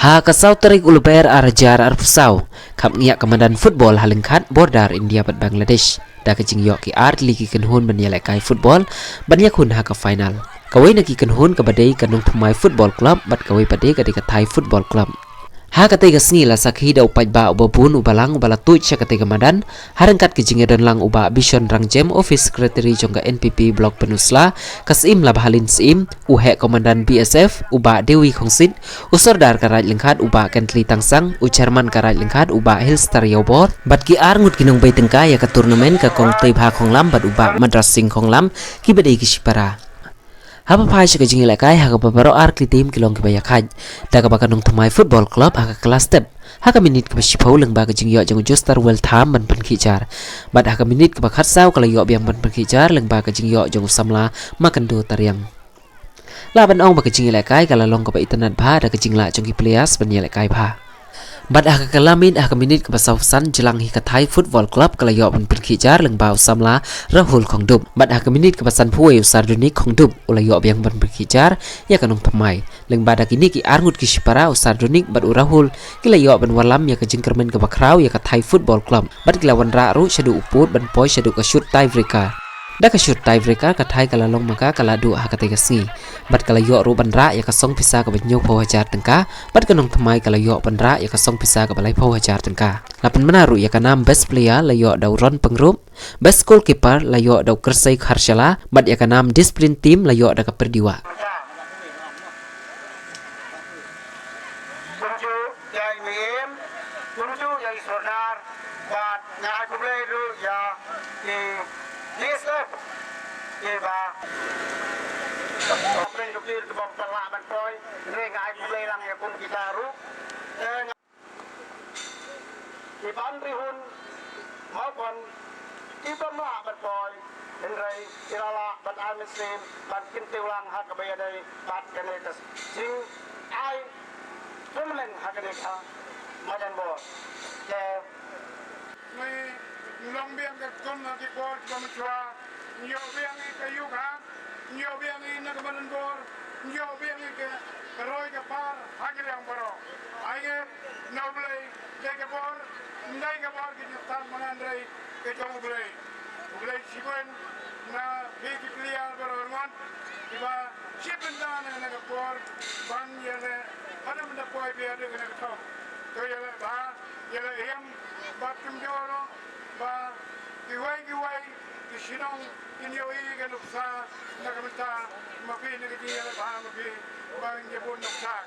Ha kasau terik uluber arajar arpusau kap ngiak komandan football halengkat border India bat Bangladesh da kejing yok ki art ligi kenhun banyalai kai football banyak hun ha ka final kawai naki kenhun ke badai kanung pemain football club bat kawai badai ka Thai football club ha katai ka sngi la sakhi da upai ba ubabun ubalang ubala tuj cha katai ka madan harangkat kejing dan lang uba bishon rangjem office secretary jongga NPP block penusla kasim la bahalin sim uhe komandan BSF uba Dewi Khongsit usordar karaj lengkat uba Kentli Tangsang ucerman karaj lengkat uba Hillstar Yobor bat ki ar ngut kinong bai tengka ya ka turnamen ka kong tei bha khonglam bat uba Madras Singh khonglam ki badai ki sipara Hapa pai syak jing ilakai ha ka babaro ar kli tim kilong ki baya khaj da ka bakanung thumai football club ha ka class step ha ka minit ka sipau leng ba ka jing yo jang justar wel tham ban pan khijar bat ha ka minit ka bakhat saw ka yo biang ban pan khijar leng ba ka jing yo jang samla makan do tariang la ban ong ba ka jing ilakai ka la long ka ba internet ba da ka jing la jang ki players ban ilakai ba Bad aka kalamin aka minit ke pasau san jelang hi ka Thai football club kala yo ban perkijar leng bau samla rahul khongdup bad aka minit ke pasan puai usarduni khongdup ula yo biang ban perkijar ya kanong pemai leng bada kini ki arngut ki sipara usarduni bad urahul kila yo ban walam ya ka jingkermen ke bakrau ya ka Thai football club bad kila wan ra ru shadu uput ban poi shadu ka shoot Thai vreka da ka shoot Thai vreka ka Thai kala long maka kala du ha ka te ka si bat kala yo ru ban ra ya ka song pisa ka banyo pho hajar tengka bat kanong thamai kala yo ban ra ya ka song pisa ka balai pho hajar tengka lapan menaru ya ka nam best player la yo dau ron pengrup best goalkeeper la yo dau kersai kharshala bat ya ka nam discipline team la yo da ka perdiwa April lukir ke bawah perlahan boy, mereka akan lelang ya pun kita ru. Iban rihun maupun iban lah boy, henry irala bat amislim bat kintiulang hak kebayadai bat kenetes. Sing ai pemenang hak keneka majan bor. Ke me long biang ke kon lagi bor kementua, nyo biang ke yuga. Nyo biang ini nak menenbor, nyo biang ini ke roy ke par, hasil yang baru. Aye, nobley, jaga bor, ndai ke bor kita tan menandai ke jauh bley. Bley siapa na begi clear baru ngon, tiba siapa dan nak ke bor, ban yang ada mendapat poin biar dia kena ketong. Tu yang bah, yang yang batum joro, bah kiwai kisinong inyowi ke nuksa nakamenta mapi nagitiya bah mapi bang jebun nuksa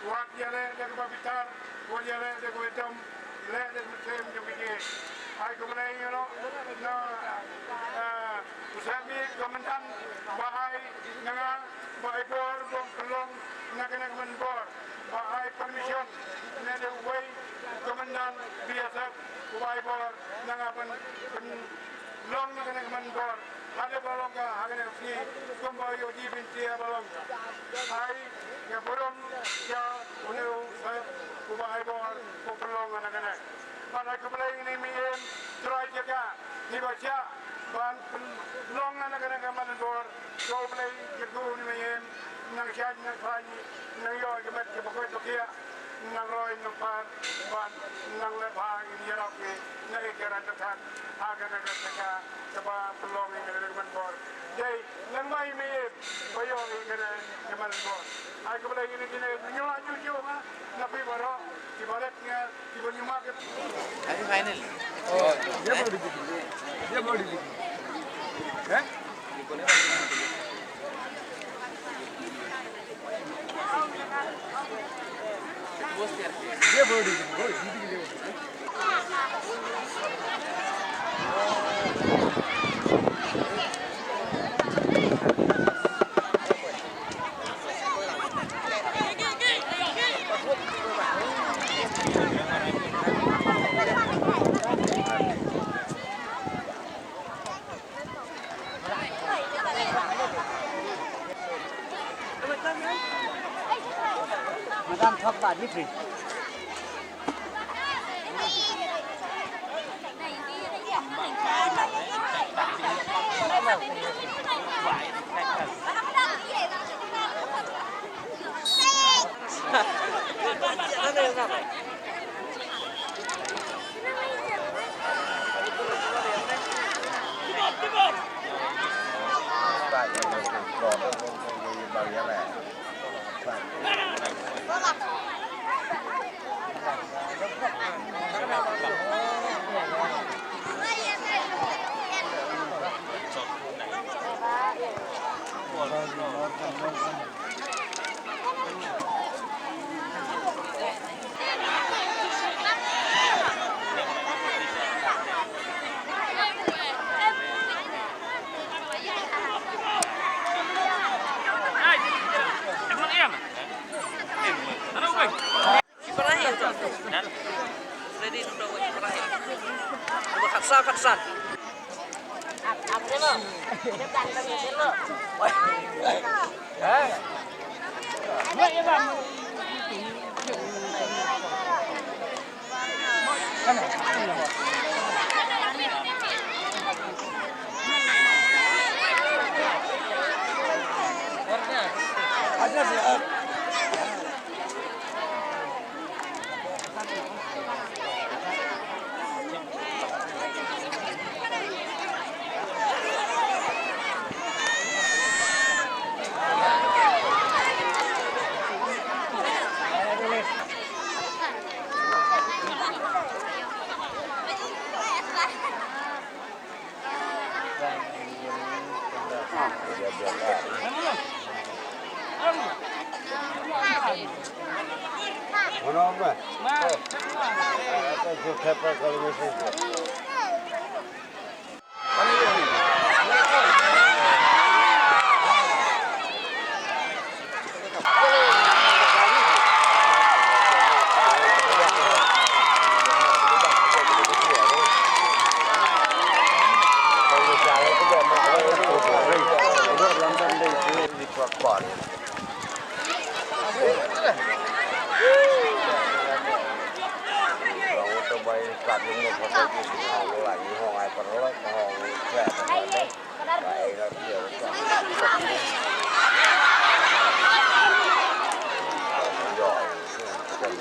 wak yale de babitar wal yale de goitam le de mutem jomige ay kumane yano na usabi komandan bahai nga bahai bor bom kelong nagana komandan bahai permission na de way komandan biasa bahai bor nangapan long nagana komandan ada balong ka hagane si kumbayo di binti balong ai ya borom ya uneu kubai bor popolong nagane para kublai ni miem try jaga ni baca ban long nagane kaman bor kublai jago ni miem nang sian nang fani nang yo gemet ke pokoi tokia nang roy nang par ban nang le bang ni yarake nang ikara takan hagane ka sebab pelong ini kena kemenbor. Jadi, lembai mie, bayar ini kena kemenbor. Aku boleh ini kena nyuak nyuak mah, tapi baru di baliknya di banyumak. Hari final. Oh, dia baru dibikin. Dia baru dibikin. Dia baru dibikin. Madam talk about different. Ready untuk terakhir. Untuk katsan. Apa sih lo? Ini tanggung sih lo. Ada sih. Kenapa? Aku kepa kalau mesti. Cắt những một phần cái gì họ lại như họ ai còn nói họ trẻ vậy là nhiều giỏi cần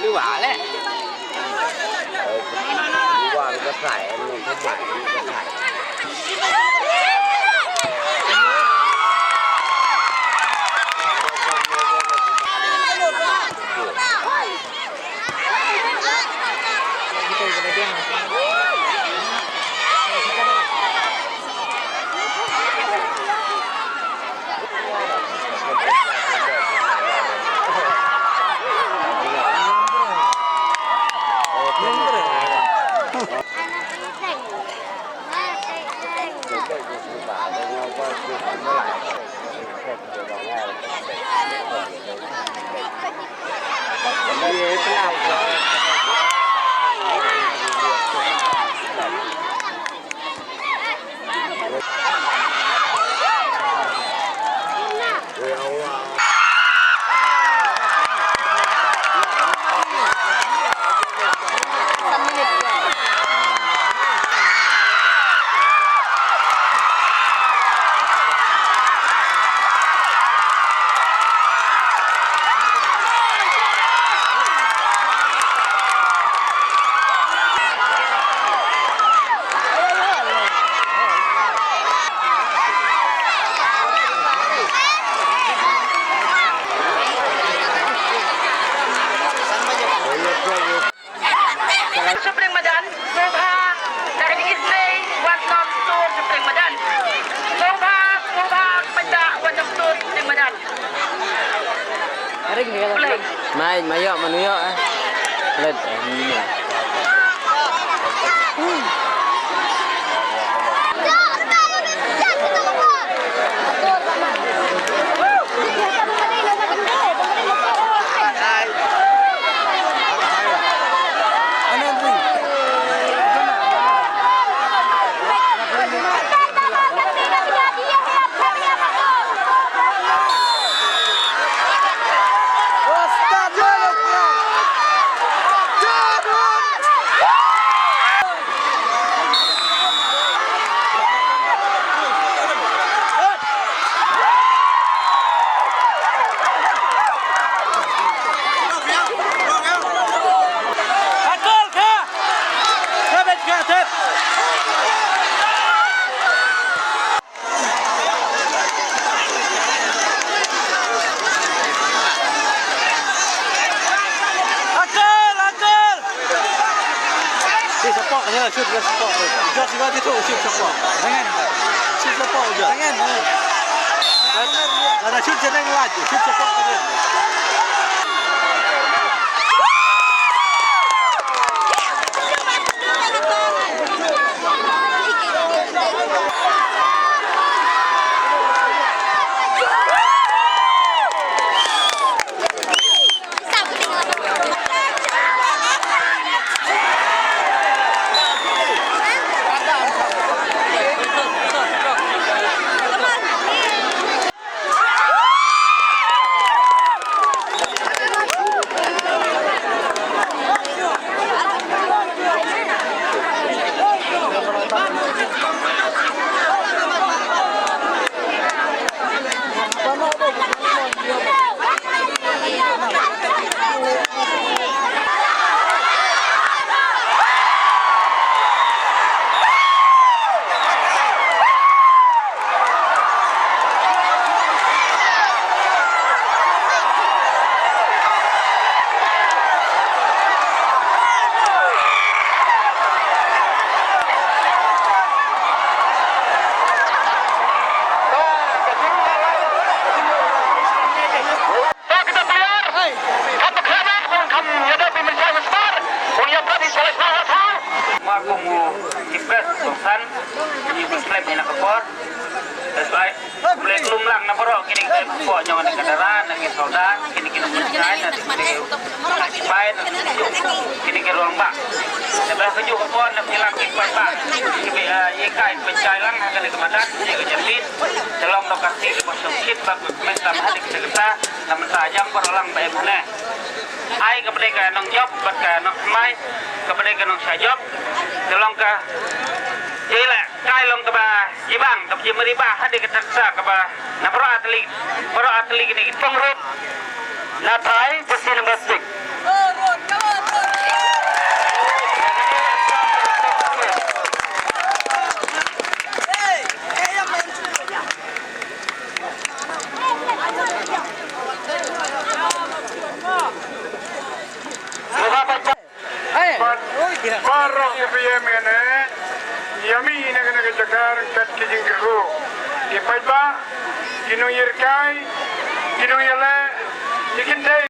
Đi quả đấy. ว่ามันก็ใส่มันทุกอย่างมันก็ใส่ Supling Madan, Mubha, dari Ismay, Wanom Tur, Supling Madan. Mubha, Pada, Wanom Tur, Supling Madan. Boleh. Mai mayok manuyok lên Stop! dah support. Just sebab itu shoot support. Jangan. Shoot support je. Jangan. Ada shoot jangan laju. Shoot support saja. Boleh lumlang na bro, kini kayo po nyo ng kadaran, ng isodan, kini kinumunsahan, at kini kini ruang ba. Sebelah keju ko po, na pilang ikpay ba. Ikay, pencay lang, hanggang nagamadan, yung jambit, dalam lokasi kebosokit, bagus mesta mahalik segera, namun tajam lang baik mana. Ai kepada ka nong job, bat ka nong mai, kepada ka nong sajop, dalam ka Ila kai long kaba ibang tapi meriba hadi ketaksa kaba na pro atlet ni pengrut na try besi number 6 Barok ke PM ini, yami ini kena kejakar kat kijing keru. Di pajba, kinuyirkai, kinuyale, ikin